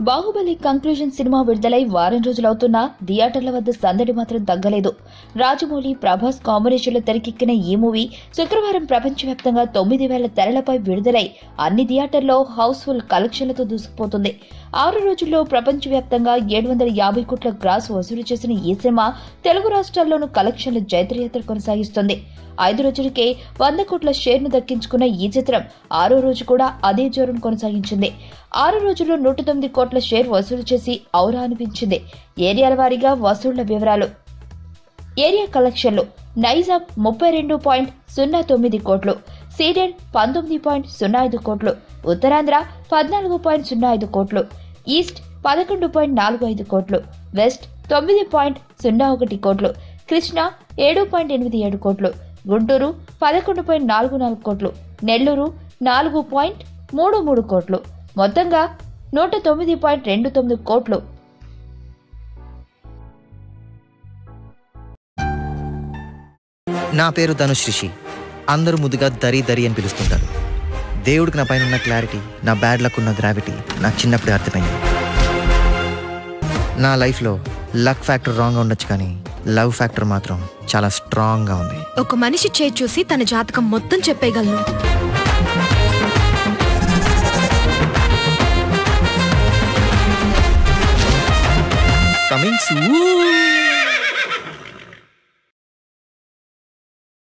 Baahubali conclusion cinema విడుదలై వారం రోజులవుతున్నా థియేటర్ల వద్ద సందడి మాత్రం తగ్గలేదు. రాజమౌళి, ప్రభాస్ కాంబినేషన్లో తెరకెక్కిన ఈ మూవీ శుక్రవారం ప్రపంచవ్యాప్తంగా 9,000 తెరలపై విడుదలై అన్ని థియేటర్లో హౌస్ఫుల్ కలెక్షన్లతో దూసుకుపోతుంది. 6 రోజుల్లో ప్రపంచవ్యాప్తంగా 750 కోట్ల గ్రాస్ వసూలు చేసిన ఈ సినిమా తెలుగు రాష్ట్రాల్లోనూ కలెక్షన్ల జైత్రయాత్ర కొనసాగిస్తుంది. 5 రోజులకే 100 కోట్ల షేర్ను దక్కించుకున్న ఈ చిత్రం 6వ రోజు కూడా అదే జోరును కొనసాగించింది. 6 రోజుల్లో 109 కోట్ల షేర్ వసూలు చేసి ఔరా అనిపించింది. ఏరియాల వారీగా వసూళ్ల వివరాలు. ఏరియా కలెక్షన్లు: నైజాం 32.09 కోట్లు, సీడెడ్ 19.05 కోట్లు, ఉత్తరాంధ్ర 14.05 కోట్లు, ఈస్ట్ 11.45 కోట్లు, వెస్ట్ 9.01 కోట్లు, కృష్ణా 7.87 కోట్లు, గుంటూరు 11.44 కోట్లు, నెల్లూరు 4.33 కోట్లు, మొత్తంగా 109.29 కోట్లు. నా పేరు ధనుష్ రిషి. అందరూ ముద్దుగా దరి దరి అని పిలుస్తుంటారు. దేవుడికి నా పైన ఉన్న క్లారిటీ, నా బ్యాడ్ లక్ ఉన్న గ్రావిటీ నాకు చిన్నప్పుడే అర్థమైంది. నా లైఫ్లో లక్ ఫ్యాక్టర్ రాంగ్గా ఉండొచ్చు, కానీ లవ్ ఫ్యాక్టర్ మాత్రం చాలా స్ట్రాంగ్గా ఉంది. ఒక మనిషి చేయి చూసి తన జాతకం మొత్తం చెప్పేయగలను. Coming soon.